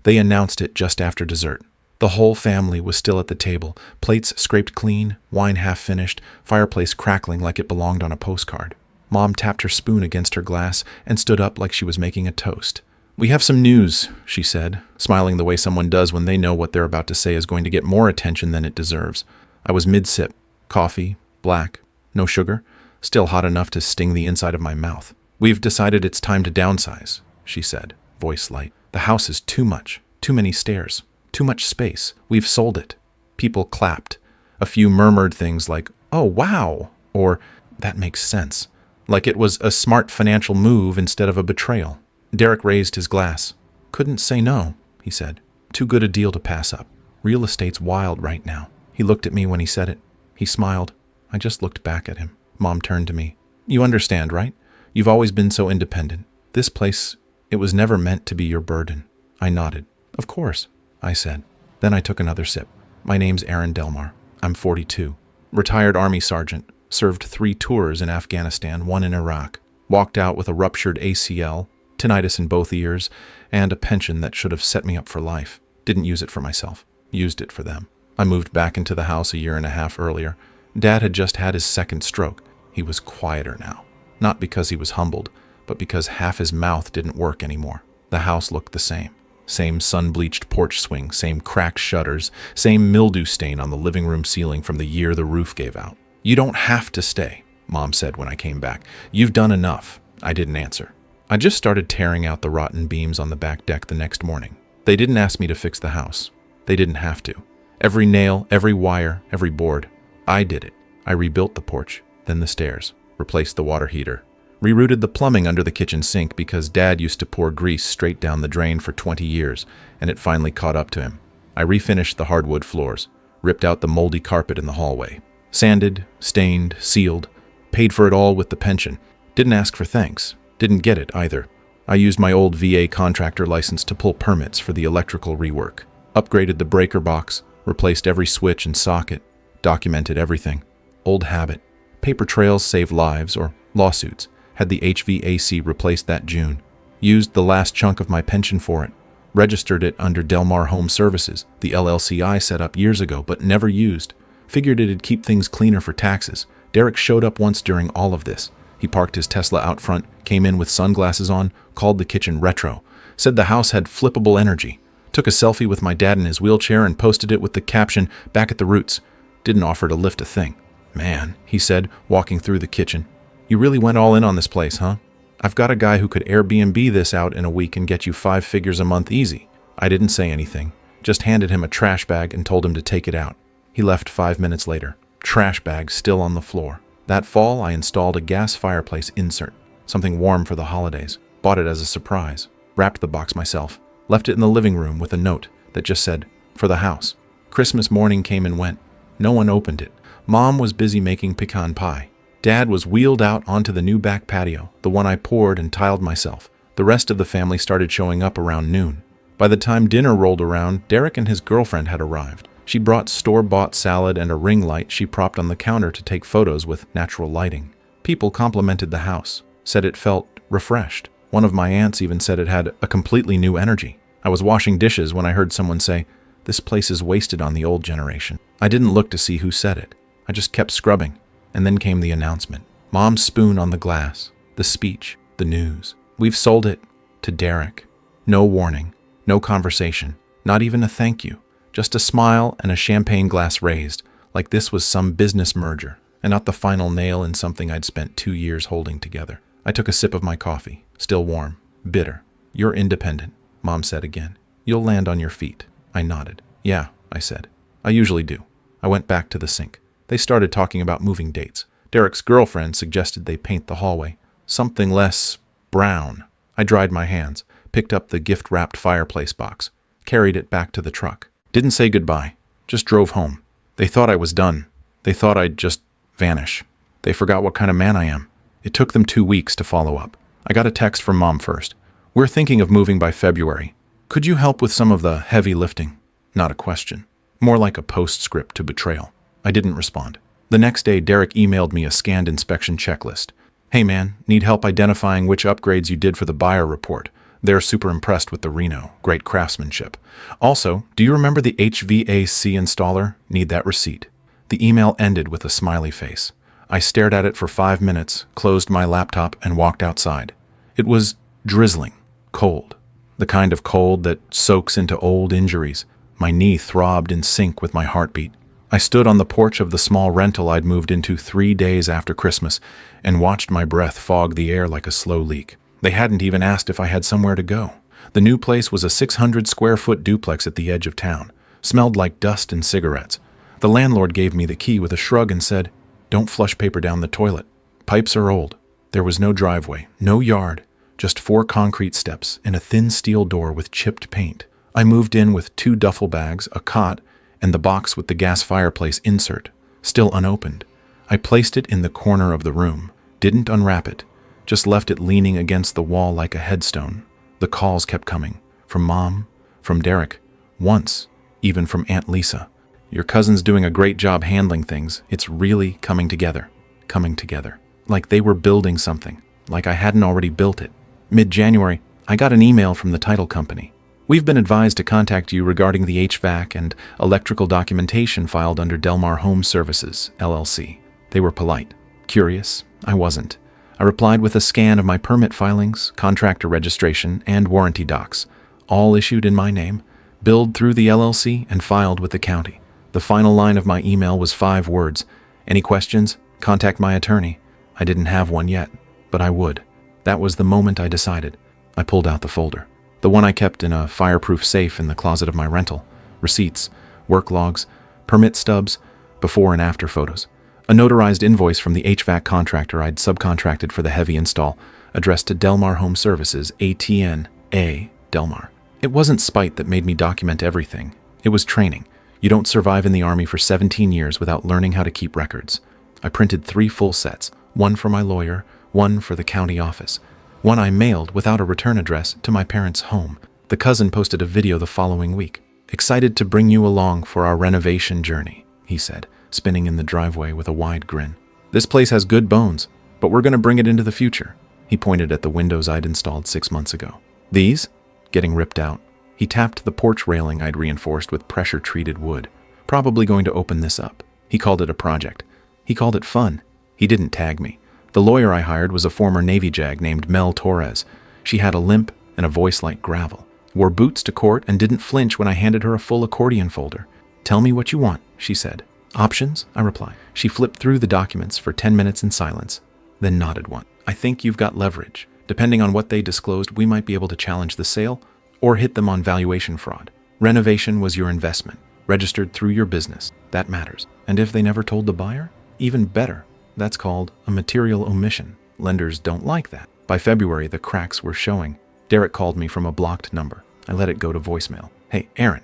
They announced it just after dessert. The whole family was still at the table, plates scraped clean, wine half finished, fireplace crackling like it belonged on a postcard. Mom tapped her spoon against her glass and stood up like she was making a toast. "We have some news," she said, smiling the way someone does when they know what they're about to say is going to get more attention than it deserves. I was mid-sip. Coffee, black, no sugar, still hot enough to sting the inside of my mouth. "We've decided it's time to downsize," she said, voice light. "The house is too much, too many stairs, too much space. We've sold it." People clapped. A few murmured things like, "Oh, wow," or "That makes sense," like it was a smart financial move instead of a betrayal. Derek raised his glass. "Couldn't say no," he said. "Too good a deal to pass up. Real estate's wild right now." He looked at me when he said it. He smiled. I just looked back at him. Mom turned to me. "You understand, right? You've always been so independent. This place, it was never meant to be your burden." I nodded. "Of course," I said. Then I took another sip. "My name's Aaron Delmar. I'm 42. Retired Army sergeant. Served 3 tours in Afghanistan, 1 in Iraq. Walked out with a ruptured ACL, tinnitus in both ears, and a pension that should have set me up for life. Didn't use it for myself. Used it for them. I moved back into the house a year and a half earlier. Dad had just had his second stroke. He was quieter now. Not because he was humbled, but because half his mouth didn't work anymore. The house looked the same. Same sun-bleached porch swing, same cracked shutters, same mildew stain on the living room ceiling from the year the roof gave out. "You don't have to stay," Mom said when I came back. "You've done enough." I didn't answer. I just started tearing out the rotten beams on the back deck the next morning. They didn't ask me to fix the house. They didn't have to. Every nail, every wire, every board. I did it. I rebuilt the porch, then the stairs, replaced the water heater, rerouted the plumbing under the kitchen sink because Dad used to pour grease straight down the drain for 20 years, and it finally caught up to him. I refinished the hardwood floors, ripped out the moldy carpet in the hallway, sanded, stained, sealed, paid for it all with the pension. Didn't ask for thanks. Didn't get it either. I used my old VA contractor license to pull permits for the electrical rework, upgraded the breaker box, replaced every switch and socket, documented everything. Old habit. Paper trails save lives or lawsuits. Had the HVAC replaced that June. Used the last chunk of my pension for it. Registered it under Delmar Home Services, the LLC I set up years ago but never used. Figured it'd keep things cleaner for taxes. Derek showed up once during all of this. He parked his Tesla out front, came in with sunglasses on, called the kitchen retro, said the house had flippable energy, took a selfie with my dad in his wheelchair and posted it with the caption, "Back at the roots." Didn't offer to lift a thing. "Man," he said, walking through the kitchen, "you really went all in on this place, huh? I've got a guy who could Airbnb this out in a week and get you 5 figures a month easy." I didn't say anything, just handed him a trash bag and told him to take it out. He left 5 minutes later, trash bag still on the floor. That fall, I installed a gas fireplace insert, something warm for the holidays. Bought it as a surprise. Wrapped the box myself. Left it in the living room with a note that just said, "For the house." Christmas morning came and went. No one opened it. Mom was busy making pecan pie. Dad was wheeled out onto the new back patio, the one I poured and tiled myself. The rest of the family started showing up around noon. By the time dinner rolled around, Derek and his girlfriend had arrived. She brought store-bought salad and a ring light she propped on the counter to take photos with natural lighting. People complimented the house, said it felt refreshed. One of my aunts even said it had a completely new energy. I was washing dishes when I heard someone say, "This place is wasted on the old generation." I didn't look to see who said it. I just kept scrubbing. And then came the announcement. Mom's spoon on the glass, the speech, the news. "We've sold it to Derek." No warning, no conversation, not even a thank you. Just a smile and a champagne glass raised, like this was some business merger, and not the final nail in something I'd spent 2 years holding together. I took a sip of my coffee, still warm, bitter. "You're independent," Mom said again. "You'll land on your feet." I nodded. "Yeah," I said. "I usually do." I went back to the sink. They started talking about moving dates. Derek's girlfriend suggested they paint the hallway. Something less brown. I dried my hands, picked up the gift-wrapped fireplace box, carried it back to the truck. Didn't say goodbye, just drove home. They thought I was done. They thought I'd just vanish. They forgot what kind of man I am. It took them 2 weeks to follow up. I got a text from Mom first. "We're thinking of moving by February. Could you help with some of the heavy lifting?" Not a question. More like a postscript to betrayal. I didn't respond. The next day, Derek emailed me a scanned inspection checklist. "Hey man, need help identifying which upgrades you did for the buyer report. They're super impressed with the Reno. Great craftsmanship. Also, do you remember the HVAC installer? Need that receipt. The email ended with a smiley face. I stared at it for 5 minutes, closed my laptop, and walked outside. It was drizzling, cold. The kind of cold that soaks into old injuries. My knee throbbed in sync with my heartbeat. I stood on the porch of the small rental I'd moved into 3 days after Christmas and watched my breath fog the air like a slow leak. They hadn't even asked if I had somewhere to go. The new place was a 600-square-foot duplex at the edge of town. Smelled like dust and cigarettes. The landlord gave me the key with a shrug and said, "Don't flush paper down the toilet. Pipes are old." There was no driveway, no yard, just 4 concrete steps and a thin steel door with chipped paint. I moved in with 2 duffel bags, a cot, and the box with the gas fireplace insert, still unopened. I placed it in the corner of the room, didn't unwrap it, just left it leaning against the wall like a headstone. The calls kept coming, from Mom, from Derek, once, even from Aunt Lisa. "Your cousin's doing a great job handling things. It's really coming together." Coming together. Like they were building something, like I hadn't already built it. Mid-January, I got an email from the title company. "We've been advised to contact you regarding the HVAC and electrical documentation filed under Delmar Home Services, LLC. They were polite. Curious, I wasn't. I replied with a scan of my permit filings, contractor registration, and warranty docs, all issued in my name, billed through the LLC, and filed with the county. The final line of my email was 5 words. "Any questions? Contact my attorney." I didn't have one yet, but I would. That was the moment I decided. I pulled out the folder. The one I kept in a fireproof safe in the closet of my rental. Receipts, work logs, permit stubs, before and after photos. A notarized invoice from the HVAC contractor I'd subcontracted for the heavy install, addressed to Delmar Home Services, ATN, A, Delmar. It wasn't spite that made me document everything. It was training. You don't survive in the Army for 17 years without learning how to keep records. I printed 3 full sets, one for my lawyer, one for the county office. One I mailed without a return address to my parents' home. The cousin posted a video the following week. "Excited to bring you along for our renovation journey," he said, spinning in the driveway with a wide grin. "This place has good bones, but we're going to bring it into the future." He pointed at the windows I'd installed 6 months ago. "These?" Getting ripped out. He tapped the porch railing I'd reinforced with pressure-treated wood. "Probably going to open this up." He called it a project. He called it fun. He didn't tag me. The lawyer I hired was a former Navy JAG named Mel Torres. She had a limp and a voice like gravel. Wore boots to court and didn't flinch when I handed her a full accordion folder. "Tell me what you want," she said. "Options?" I replied. She flipped through the documents for 10 minutes in silence, then nodded once. "I think you've got leverage. Depending on what they disclosed, we might be able to challenge the sale or hit them on valuation fraud. Renovation was your investment, registered through your business. That matters. And if they never told the buyer? Even better. That's called a material omission. Lenders don't like that." By February, the cracks were showing. Derek called me from a blocked number. I let it go to voicemail. "Hey, Aaron,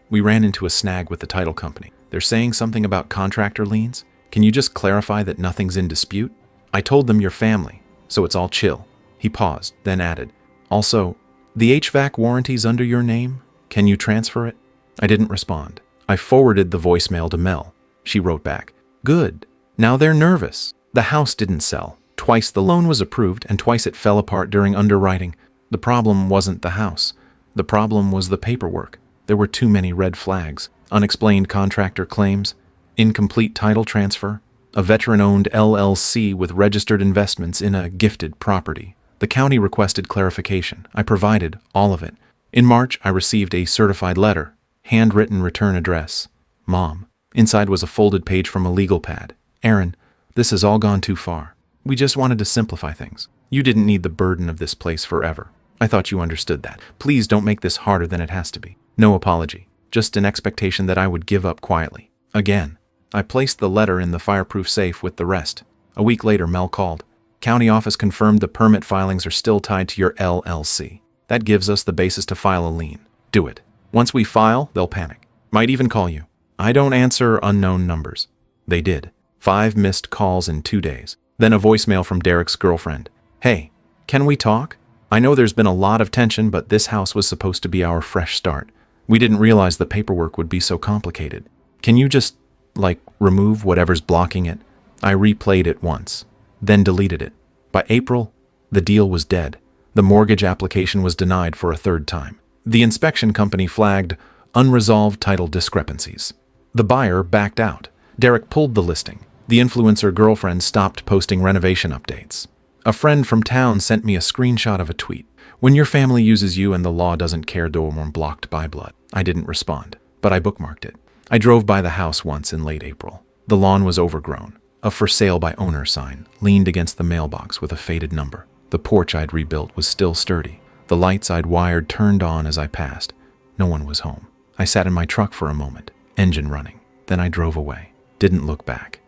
we ran into a snag with the title company. They're saying something about contractor liens. Can you just clarify that nothing's in dispute? I told them your family, so it's all chill." He paused, then added, "Also, the HVAC warranty's under your name. Can you transfer it?" I didn't respond. I forwarded the voicemail to Mel. She wrote back, "Good. Now they're nervous. The house didn't sell. Twice the loan was approved, and twice it fell apart during underwriting. The problem wasn't the house. The problem was the paperwork. There were too many red flags. Unexplained contractor claims, incomplete title transfer, a veteran-owned LLC with registered investments in a gifted property. The county requested clarification. I provided all of it. In March, I received a certified letter, handwritten return address, Mom. Inside was a folded page from a legal pad. "Aaron, this has all gone too far. We just wanted to simplify things. You didn't need the burden of this place forever. I thought you understood that. Please don't make this harder than it has to be. No apology. Just an expectation that I would give up quietly. Again." I placed the letter in the fireproof safe with the rest. A week later, Mel called. "County office confirmed the permit filings are still tied to your LLC. That gives us the basis to file a lien. Do it. Once we file, they'll panic. Might even call you. I don't answer unknown numbers." They did. 5 missed calls in 2 days. Then a voicemail from Derek's girlfriend. "Hey, can we talk? I know there's been a lot of tension, but this house was supposed to be our fresh start. We didn't realize the paperwork would be so complicated. Can you just, remove whatever's blocking it?" I replayed it once, then deleted it. By April, the deal was dead. The mortgage application was denied for a third time. The inspection company flagged unresolved title discrepancies. The buyer backed out. Derek pulled the listing. The influencer girlfriend stopped posting renovation updates. A friend from town sent me a screenshot of a tweet. When your family uses you and the law doesn't care, dorm blocked by blood. I didn't respond, but I bookmarked it. I drove by the house once in late April. The lawn was overgrown. A for sale by owner sign leaned against the mailbox with a faded number. The porch I'd rebuilt was still sturdy. The lights I'd wired turned on as I passed. No one was home. I sat in my truck for a moment, engine running. Then I drove away. Didn't look back.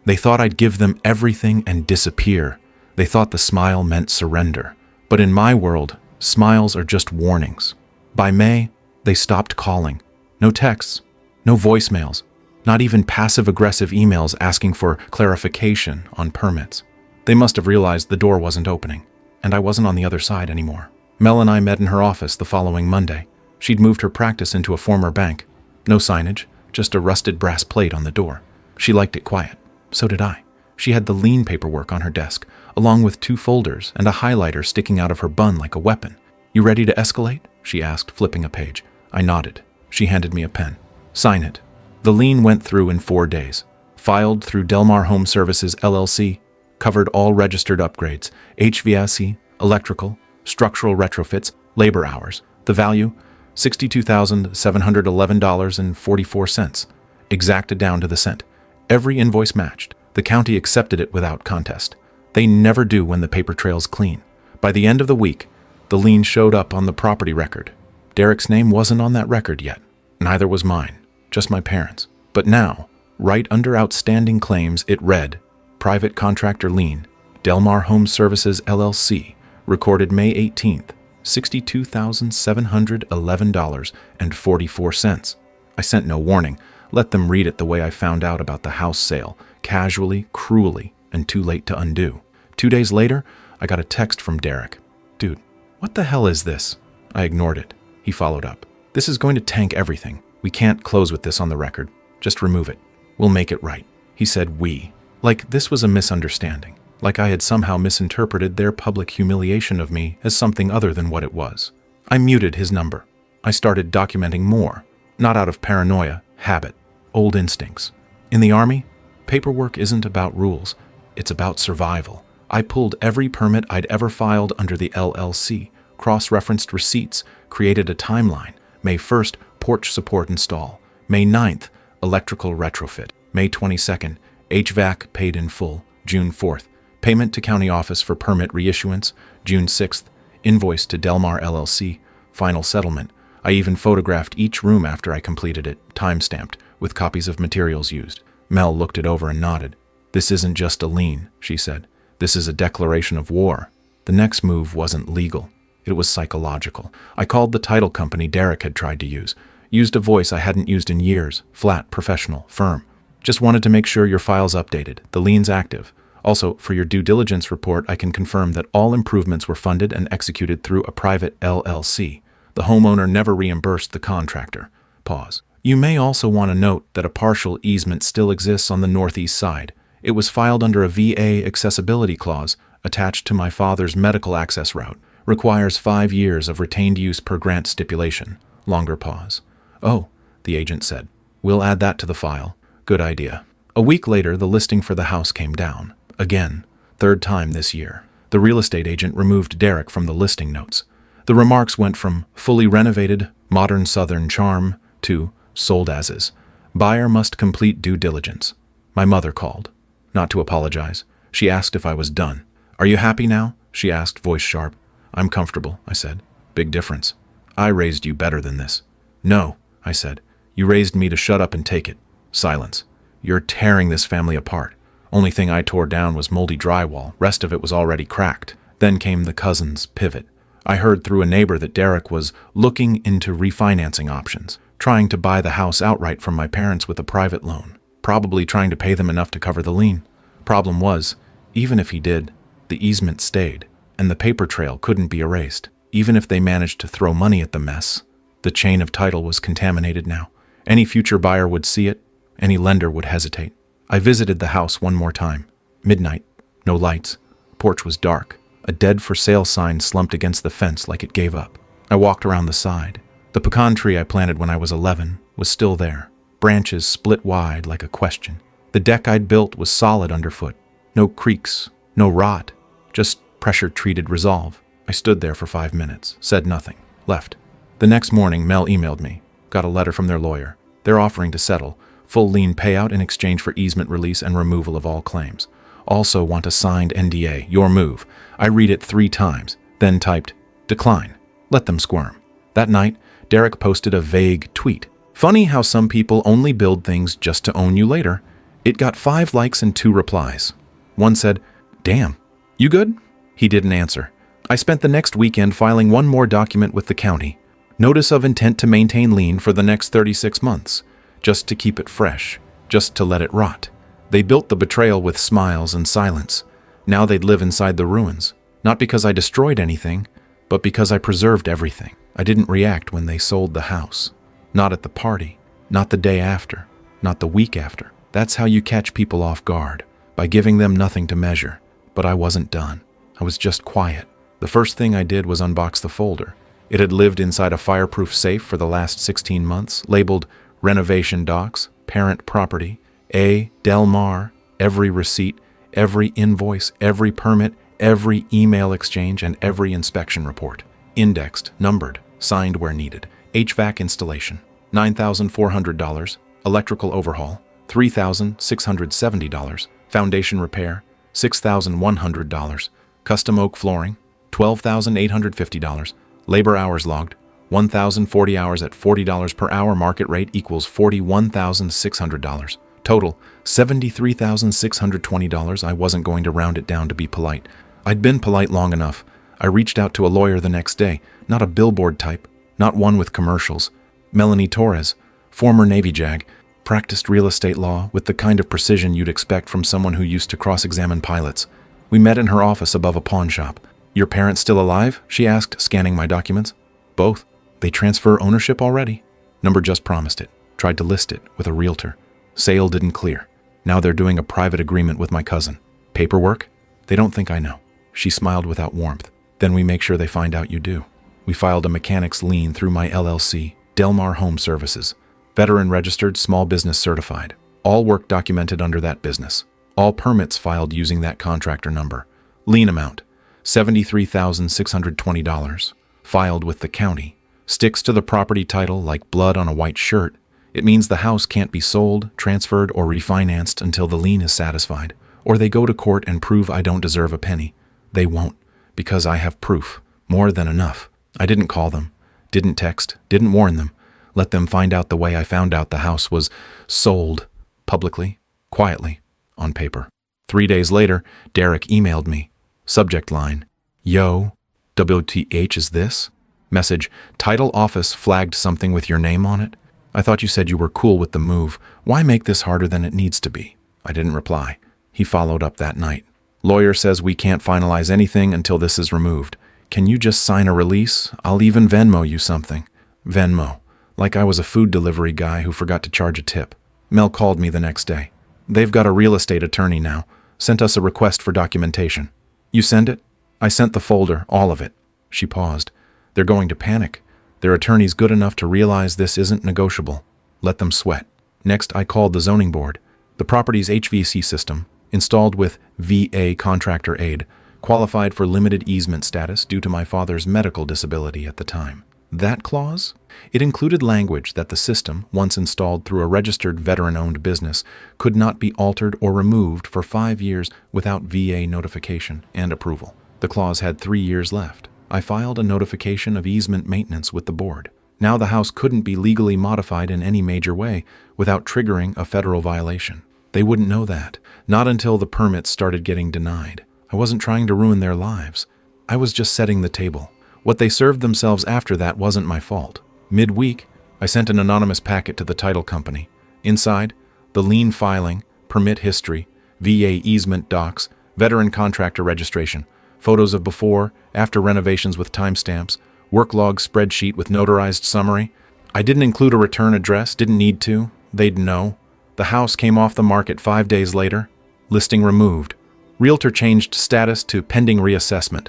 They thought I'd give them everything and disappear. They thought the smile meant surrender. But in my world, smiles are just warnings. By May, they stopped calling. No texts, no voicemails, not even passive-aggressive emails asking for clarification on permits. They must have realized the door wasn't opening, and I wasn't on the other side anymore. Mel and I met in her office the following Monday. She'd moved her practice into a former bank. No signage, just a rusted brass plate on the door. She liked it quiet. So did I. She had the lien paperwork on her desk, along with 2 folders and a highlighter sticking out of her bun like a weapon. "You ready to escalate?" she asked, flipping a page. I nodded. She handed me a pen. "Sign it." The lien went through in 4 days. Filed through Delmar Home Services, LLC. Covered all registered upgrades, HVAC, electrical, structural retrofits, labor hours. The value, $62,711.44. Exacted down to the cent. Every invoice matched. The county accepted it without contest. They never do when the paper trail's clean. By the end of the week, the lien showed up on the property record. Derek's name wasn't on that record yet. Neither was mine, just my parents'. But now, right under outstanding claims, it read, Private Contractor Lien, Delmar Home Services, LLC, recorded May 18th, $62,711.44. I sent no warning. Let them read it the way I found out about the house sale, casually, cruelly, and too late to undo. 2 days later, I got a text from Derek. "Dude, what the hell is this?" I ignored it. He followed up. "This is going to tank everything. We can't close with this on the record. Just remove it. We'll make it right." He said we. Like this was a misunderstanding. Like I had somehow misinterpreted their public humiliation of me as something other than what it was. I muted his number. I started documenting more. Not out of paranoia, habit, old instincts. In the Army, paperwork isn't about rules. It's about survival. I pulled every permit I'd ever filed under the LLC, cross-referenced receipts, created a timeline. May 1st, porch support install. May 9th, electrical retrofit. May 22nd, HVAC paid in full. June 4th, payment to county office for permit reissuance. June 6th, invoice to Delmar LLC, final settlement. I even photographed each room after I completed it, time-stamped, with copies of materials used. Mel looked it over and nodded. "This isn't just a lien," she said. "This is a declaration of war." The next move wasn't legal. It was psychological. I called the title company Derek had tried to use. Used a voice I hadn't used in years. Flat, professional, firm. "Just wanted to make sure your file's updated. The lien's active. Also, for your due diligence report, I can confirm that all improvements were funded and executed through a private LLC. The homeowner never reimbursed the contractor." Pause. "You may also want to note that a partial easement still exists on the northeast side. It was filed under a VA accessibility clause attached to my father's medical access route. Requires 5 years of retained use per grant stipulation." Longer pause. "Oh," the agent said. "We'll add that to the file." Good idea. A week later, the listing for the house came down. Again. 3rd time this year. The real estate agent removed Derek from the listing notes. The remarks went from fully renovated, modern southern charm to sold as is. Buyer must complete due diligence. My mother called. Not to apologize. She asked if I was done. "Are you happy now?" she asked, voice sharp. "I'm comfortable," I said. "Big difference. I raised you better than this." "No," I said. "You raised me to shut up and take it." Silence. "You're tearing this family apart. Only thing I tore down was moldy drywall. Rest of it was already cracked." Then came the cousin's pivot. I heard through a neighbor that Derek was looking into refinancing options, trying to buy the house outright from my parents with a private loan, probably trying to pay them enough to cover the lien. Problem was, even if he did, the easement stayed, and the paper trail couldn't be erased. Even if they managed to throw money at the mess, the chain of title was contaminated now. Any future buyer would see it. Any lender would hesitate. I visited the house one more time. Midnight. No lights. Porch was dark. A dead for sale sign slumped against the fence like it gave up. I walked around the side. The pecan tree I planted when I was 11 was still there, branches split wide like a question. The deck I'd built was solid underfoot. No creaks, no rot, just pressure-treated resolve. I stood there for 5 minutes, said nothing, left. The next morning, Mel emailed me. Got a letter from their lawyer. They're offering to settle. Full lien payout in exchange for easement release and removal of all claims. Also want a signed NDA, your move. I read it 3 times, then typed, decline. Let them squirm. That night, Derek posted a vague tweet. Funny how some people only build things just to own you later. It got 5 likes and 2 replies. One said, damn, you good? He didn't answer. I spent the next weekend filing one more document with the county. Notice of intent to maintain lien for the next 36 months. Just to keep it fresh. Just to let it rot. They built the betrayal with smiles and silence. Now they'd live inside the ruins. Not because I destroyed anything, but because I preserved everything. I didn't react when they sold the house. Not at the party. Not the day after. Not the week after. That's how you catch people off guard. By giving them nothing to measure. But I wasn't done. I was just quiet. The first thing I did was unbox the folder. It had lived inside a fireproof safe for the last 16 months, labeled Renovation Docs, Parent Property, A. Del Mar, every receipt, every invoice, every permit, every email exchange, and every inspection report. Indexed, numbered, signed where needed. HVAC installation, $9,400. Electrical overhaul, $3,670. Foundation repair, $6,100. Custom oak flooring, $12,850. Labor hours logged, 1,040 hours at $40 per hour. Market rate equals $41,600. Total, $73,620. I wasn't going to round it down to be polite. I'd been polite long enough. I reached out to a lawyer the next day, not a billboard type, not one with commercials. Melanie Torres, former Navy JAG, practiced real estate law with the kind of precision you'd expect from someone who used to cross-examine pilots. We met in her office above a pawn shop. Your parents still alive? She asked, scanning my documents. Both. They transfer ownership already? Number just promised it. Tried to list it with a realtor. Sale didn't clear. Now they're doing a private agreement with my cousin. Paperwork? They don't think I know. She smiled without warmth. Then we make sure they find out you do. We filed a mechanic's lien through my LLC, Del Mar Home Services. Veteran registered, small business certified. All work documented under that business. All permits filed using that contractor number. Lien amount, $73,620. Filed with the county. Sticks to the property title like blood on a white shirt. It means the house can't be sold, transferred, or refinanced until the lien is satisfied. Or they go to court and prove I don't deserve a penny. They won't, because I have proof. More than enough. I didn't call them. Didn't text. Didn't warn them. Let them find out the way I found out the house was sold. Publicly. Quietly. On paper. 3 days later, Derek emailed me. Subject line, Yo, WTH is this? Message, title office flagged something with your name on it? I thought you said you were cool with the move. Why make this harder than it needs to be? I didn't reply. He followed up that night. Lawyer says we can't finalize anything until this is removed. Can you just sign a release? I'll even Venmo you something. Venmo. Like I was a food delivery guy who forgot to charge a tip. Mel called me the next day. They've got a real estate attorney now. Sent us a request for documentation. You send it? I sent the folder, all of it. She paused. They're going to panic. Their attorney's good enough to realize this isn't negotiable. Let them sweat. Next, I called the zoning board. The property's HVAC system, installed with VA contractor aid, qualified for limited easement status due to my father's medical disability at the time. That clause? It included language that the system, once installed through a registered veteran-owned business, could not be altered or removed for 5 years without VA notification and approval. The clause had 3 years left. I filed a notification of easement maintenance with the board. Now the house couldn't be legally modified in any major way without triggering a federal violation. They wouldn't know that, not until the permits started getting denied. I wasn't trying to ruin their lives. I was just setting the table. What they served themselves after that wasn't my fault. Midweek, I sent an anonymous packet to the title company. Inside, the lien filing, permit history, VA easement docs, veteran contractor registration, photos of before, after renovations with timestamps, work log spreadsheet with notarized summary. I didn't include a return address, didn't need to. They'd know. The house came off the market 5 days later. Listing removed. Realtor changed status to pending reassessment.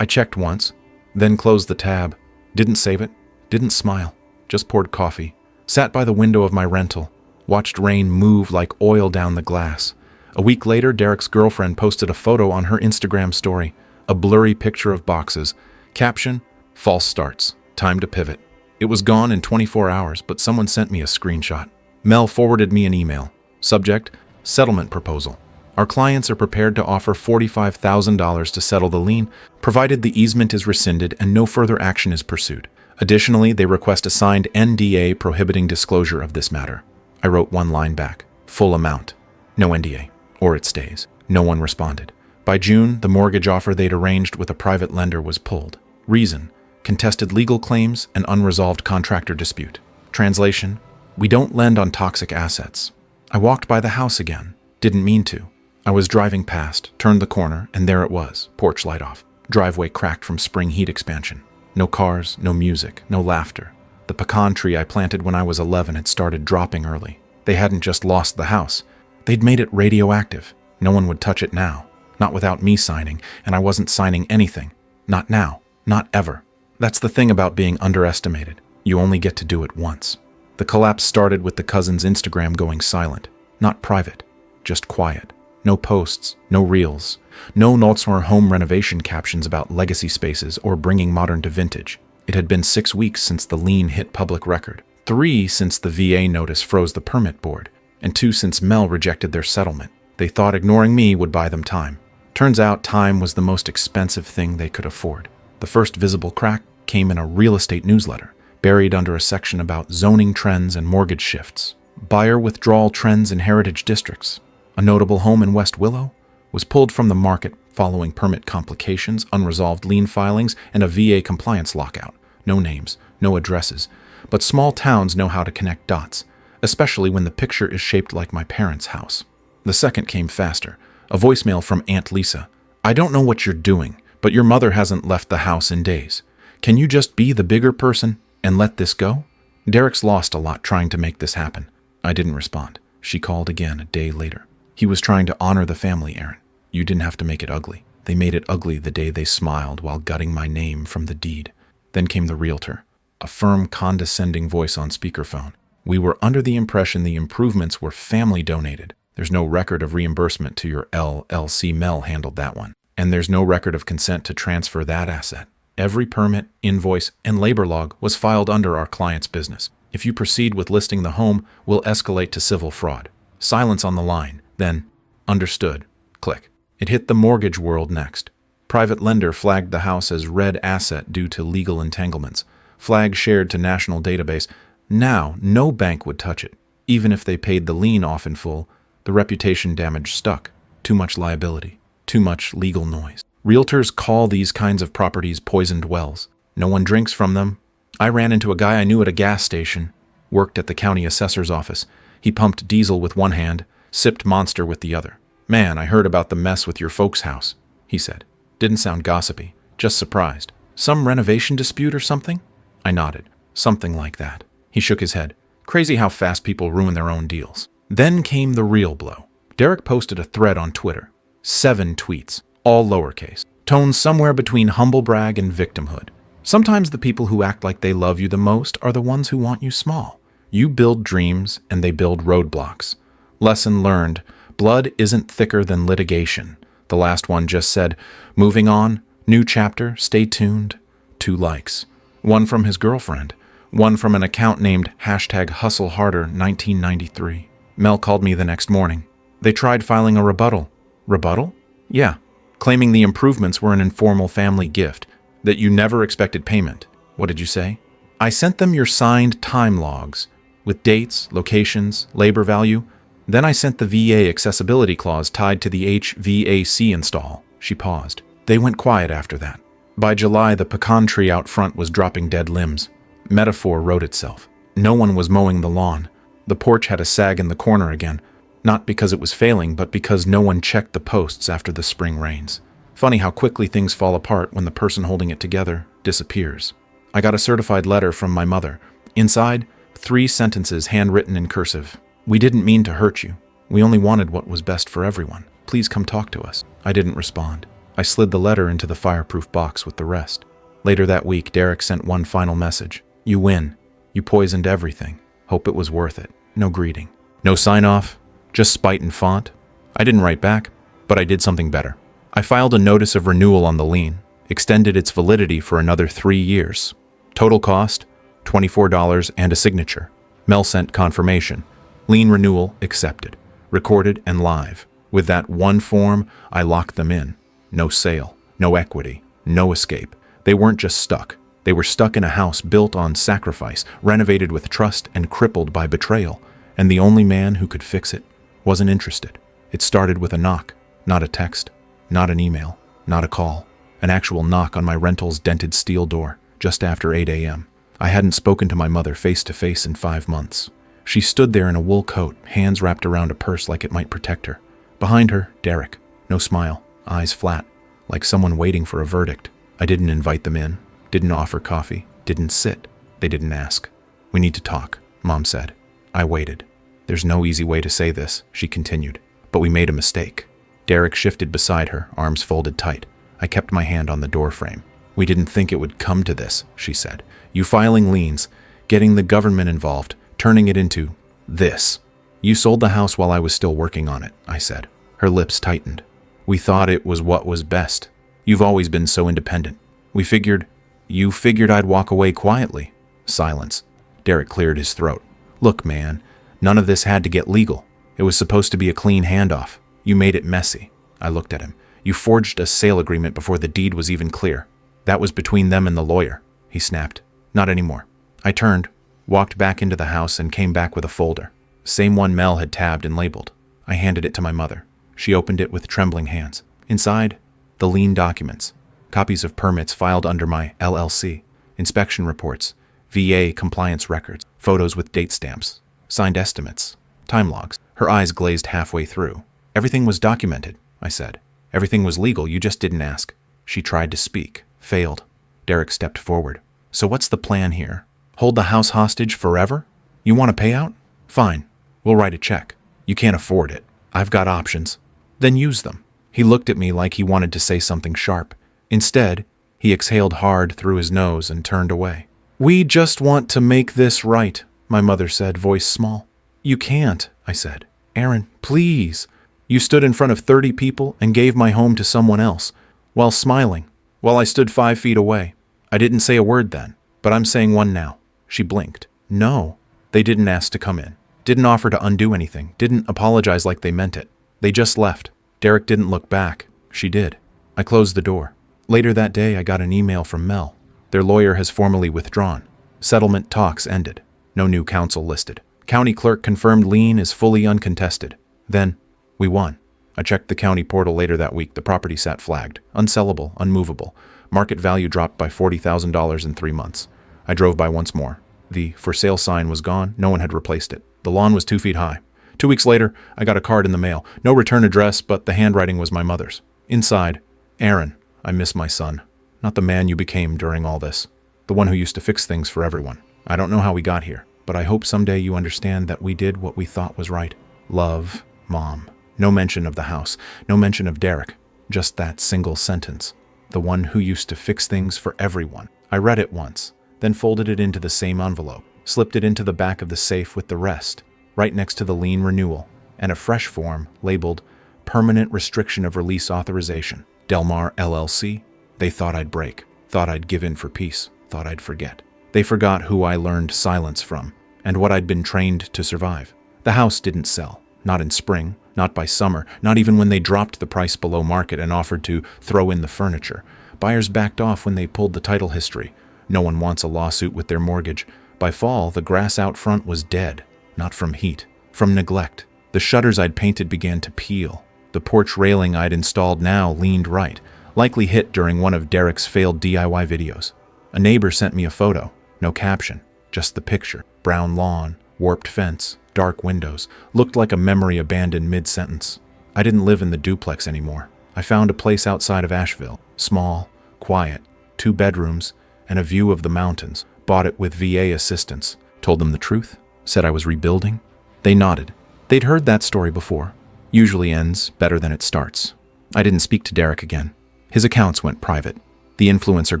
I checked once, then closed the tab. Didn't save it, didn't smile, just poured coffee. Sat by the window of my rental, watched rain move like oil down the glass. A week later, Derek's girlfriend posted a photo on her Instagram story, a blurry picture of boxes. Caption, false starts, time to pivot. It was gone in 24 hours, but someone sent me a screenshot. Mel forwarded me an email. Subject, settlement proposal. Our clients are prepared to offer $45,000 to settle the lien, provided the easement is rescinded and no further action is pursued. Additionally, they request a signed NDA prohibiting disclosure of this matter. I wrote one line back. Full amount. No NDA. Or it stays. No one responded. By June, the mortgage offer they'd arranged with a private lender was pulled. Reason: contested legal claims and unresolved contractor dispute. Translation: we don't lend on toxic assets. I walked by the house again. Didn't mean to. I was driving past, turned the corner, and there it was, porch light off. Driveway cracked from spring heat expansion. No cars, no music, no laughter. The pecan tree I planted when I was 11 had started dropping early. They hadn't just lost the house. They'd made it radioactive. No one would touch it now. Not without me signing, and I wasn't signing anything. Not now. Not ever. That's the thing about being underestimated. You only get to do it once. The collapse started with the cousin's Instagram going silent. Not private, just quiet. No posts, no reels. No notes or home renovation captions about legacy spaces or bringing modern to vintage. It had been 6 weeks since the lien hit public record, 3 since the VA notice froze the permit board, and 2 since Mel rejected their settlement. They thought ignoring me would buy them time. Turns out time was the most expensive thing they could afford. The first visible crack came in a real estate newsletter, buried under a section about zoning trends and mortgage shifts. Buyer withdrawal trends in heritage districts. A notable home in West Willow was pulled from the market following permit complications, unresolved lien filings, and a VA compliance lockout. No names, no addresses. But small towns know how to connect dots, especially when the picture is shaped like my parents' house. The second came faster. A voicemail from Aunt Lisa. I don't know what you're doing, but your mother hasn't left the house in days. Can you just be the bigger person and let this go? Derek's lost a lot trying to make this happen. I didn't respond. She called again a day later. He was trying to honor the family, Aaron. You didn't have to make it ugly. They made it ugly the day they smiled while gutting my name from the deed. Then came the realtor. A firm, condescending voice on speakerphone. We were under the impression the improvements were family donated. There's no record of reimbursement to your LLC. Mel handled that one. And there's no record of consent to transfer that asset. Every permit, invoice, and labor log was filed under our client's business. If you proceed with listing the home, we'll escalate to civil fraud. Silence on the line. Then, understood. Click. It hit the mortgage world next. Private lender flagged the house as red asset due to legal entanglements. Flag shared to national database. Now, no bank would touch it. Even if they paid the lien off in full, the reputation damage stuck. Too much liability. Too much legal noise. Realtors call these kinds of properties poisoned wells. No one drinks from them. I ran into a guy I knew at a gas station. Worked at the county assessor's office. He pumped diesel with one hand, sipped Monster with the other. Man, I heard about the mess with your folks' house, he said. Didn't sound gossipy, just surprised. Some renovation dispute or something? I nodded. Something like that. He shook his head. Crazy how fast people ruin their own deals. Then came the real blow. Derek posted a thread on Twitter. 7 tweets, all lowercase. Tones somewhere between humble brag and victimhood. Sometimes the people who act like they love you the most are the ones who want you small. You build dreams and they build roadblocks. Lesson learned. Blood isn't thicker than litigation. The last one just said, moving on, new chapter, stay tuned. 2 likes. One from his girlfriend. One from an account named #HustleHarder1993. Mel called me the next morning. They tried filing a rebuttal. Rebuttal? Yeah. Claiming the improvements were an informal family gift, that you never expected payment. What did you say? I sent them your signed time logs, with dates, locations, labor value. Then I sent the VA accessibility clause tied to the HVAC install. She paused. They went quiet after that. By July, the pecan tree out front was dropping dead limbs. Metaphor wrote itself. No one was mowing the lawn. The porch had a sag in the corner again, not because it was failing, but because no one checked the posts after the spring rains. Funny how quickly things fall apart when the person holding it together disappears. I got a certified letter from my mother. Inside, 3 sentences handwritten in cursive. We didn't mean to hurt you. We only wanted what was best for everyone. Please come talk to us. I didn't respond. I slid the letter into the fireproof box with the rest. Later that week, Derek sent one final message. You win. You poisoned everything. Hope it was worth it. No greeting. No sign-off. Just spite and font. I didn't write back, but I did something better. I filed a notice of renewal on the lien, extended its validity for another 3 years. Total cost, $24 and a signature. Mel sent confirmation. Lien renewal accepted. Recorded and live. With that one form, I locked them in. No sale, no equity, no escape. They weren't just stuck. They were stuck in a house built on sacrifice, renovated with trust and crippled by betrayal. And the only man who could fix it wasn't interested. It started with a knock, not a text, not an email, not a call. An actual knock on my rental's dented steel door, just after 8 a.m. I hadn't spoken to my mother face-to-face in 5 months. She stood there in a wool coat, hands wrapped around a purse like it might protect her. Behind her, Derek. No smile, eyes flat, like someone waiting for a verdict. I didn't invite them in, didn't offer coffee, didn't sit. They didn't ask. We need to talk, Mom said. I waited. There's no easy way to say this, she continued, but we made a mistake. Derek shifted beside her, arms folded tight. I kept my hand on the doorframe. We didn't think it would come to this, she said. You filing liens, getting the government involved, turning it into this. You sold the house while I was still working on it, I said. Her lips tightened. We thought it was what was best. You've always been so independent. You figured I'd walk away quietly. Silence. Derek cleared his throat. Look, man, none of this had to get legal. It was supposed to be a clean handoff. You made it messy. I looked at him. You forged a sale agreement before the deed was even clear. That was between them and the lawyer, he snapped. Not anymore. I turned, walked back into the house, and came back with a folder. Same one Mel had tabbed and labeled. I handed it to my mother. She opened it with trembling hands. Inside, the lien documents, copies of permits filed under my LLC, inspection reports, VA compliance records, photos with date stamps, signed estimates, time logs. Her eyes glazed halfway through. Everything was documented, I said. Everything was legal, you just didn't ask. She tried to speak, failed. Derek stepped forward. So what's the plan here? Hold the house hostage forever? You want a payout? Fine. We'll write a check. You can't afford it. I've got options. Then use them. He looked at me like he wanted to say something sharp. Instead, he exhaled hard through his nose and turned away. We just want to make this right, my mother said, voice small. You can't, I said. Aaron, please. You stood in front of 30 people and gave my home to someone else, while smiling, while I stood 5 feet away. I didn't say a word then, but I'm saying one now. She blinked. No. They didn't ask to come in. Didn't offer to undo anything. Didn't apologize like they meant it. They just left. Derek didn't look back. She did. I closed the door. Later that day, I got an email from Mel. Their lawyer has formally withdrawn. Settlement talks ended. No new counsel listed. County clerk confirmed lien is fully uncontested. Then, we won. I checked the county portal later that week. The property sat flagged. Unsellable, unmovable. Market value dropped by $40,000 in 3 months. I drove by once more. The for sale sign was gone. No one had replaced it. The lawn was 2 feet high. 2 weeks later, I got a card in the mail. No return address, but the handwriting was my mother's. Inside, Aaron, I miss my son. Not the man you became during all this. The one who used to fix things for everyone. I don't know how we got here, but I hope someday you understand that we did what we thought was right. Love, Mom. No mention of the house. No mention of Derek. Just that single sentence. The one who used to fix things for everyone. I read it once, then folded it into the same envelope, slipped it into the back of the safe with the rest, right next to the lien renewal, and a fresh form labeled Permanent Restriction of Release Authorization. Delmar LLC. They thought I'd break, thought I'd give in for peace, thought I'd forget. They forgot who I learned silence from, and what I'd been trained to survive. The house didn't sell, not in spring, not by summer, not even when they dropped the price below market and offered to throw in the furniture. Buyers backed off when they pulled the title history. No one wants a lawsuit with their mortgage. By fall, the grass out front was dead, not from heat, from neglect. The shutters I'd painted began to peel. The porch railing I'd installed now leaned right, likely hit during one of Derek's failed DIY videos. A neighbor sent me a photo, no caption, just the picture. Brown lawn, warped fence, dark windows, looked like a memory abandoned mid-sentence. I didn't live in the duplex anymore. I found a place outside of Asheville, small, quiet, 2 bedrooms, and a view of the mountains. Bought it with VA assistance. Told them the truth, said I was rebuilding. They nodded. They'd heard that story before. Usually ends better than it starts. I didn't speak to Derek again. His accounts went private. The influencer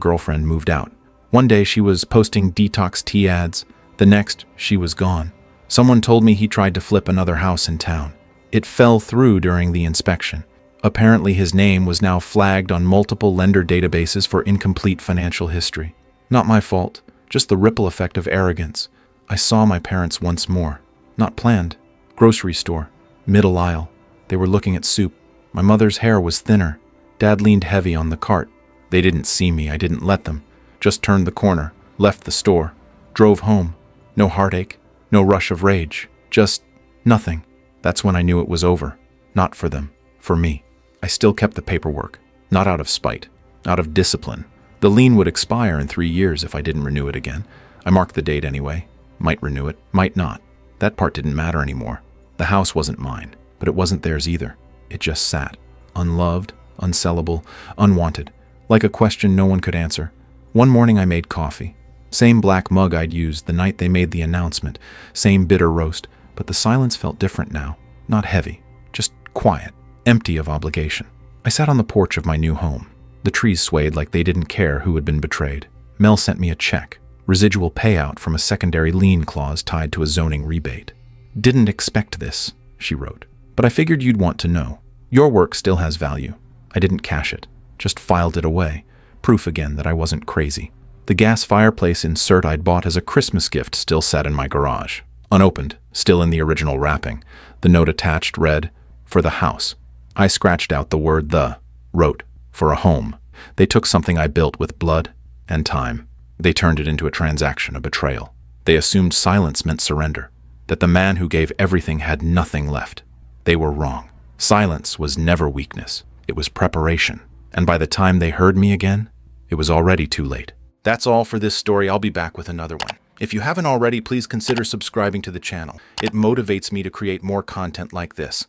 girlfriend moved out. One day she was posting detox tea ads. The next, she was gone. Someone told me he tried to flip another house in town. It fell through during the inspection. Apparently his name was now flagged on multiple lender databases for incomplete financial history. Not my fault, just the ripple effect of arrogance. I saw my parents once more. Not planned. Grocery store. Middle aisle. They were looking at soup. My mother's hair was thinner. Dad leaned heavy on the cart. They didn't see me. I didn't let them. Just turned the corner, left the store, drove home. No heartache, no rush of rage. Just nothing. That's when I knew it was over. Not for them. For me. I still kept the paperwork. Not out of spite. Out of discipline. The lien would expire in 3 years if I didn't renew it again. I marked the date anyway. Might renew it, might not. That part didn't matter anymore. The house wasn't mine, but it wasn't theirs either. It just sat. Unloved, unsellable, unwanted. Like a question no one could answer. One morning I made coffee. Same black mug I'd used the night they made the announcement. Same bitter roast, but the silence felt different now. Not heavy, just quiet, empty of obligation. I sat on the porch of my new home. The trees swayed like they didn't care who had been betrayed. Mel sent me a check. Residual payout from a secondary lien clause tied to a zoning rebate. "Didn't expect this," she wrote, "but I figured you'd want to know. Your work still has value." I didn't cash it, just filed it away. Proof again that I wasn't crazy. The gas fireplace insert I'd bought as a Christmas gift still sat in my garage. Unopened, still in the original wrapping. The note attached read, "For the house." I scratched out the word "the," wrote, "For a home." They took something I built with blood and time. They turned it into a transaction, a betrayal. They assumed silence meant surrender, that the man who gave everything had nothing left. They were wrong. Silence was never weakness. It was preparation. And by the time they heard me again, it was already too late. That's all for this story. I'll be back with another one. If you haven't already, please consider subscribing to the channel. It motivates me to create more content like this.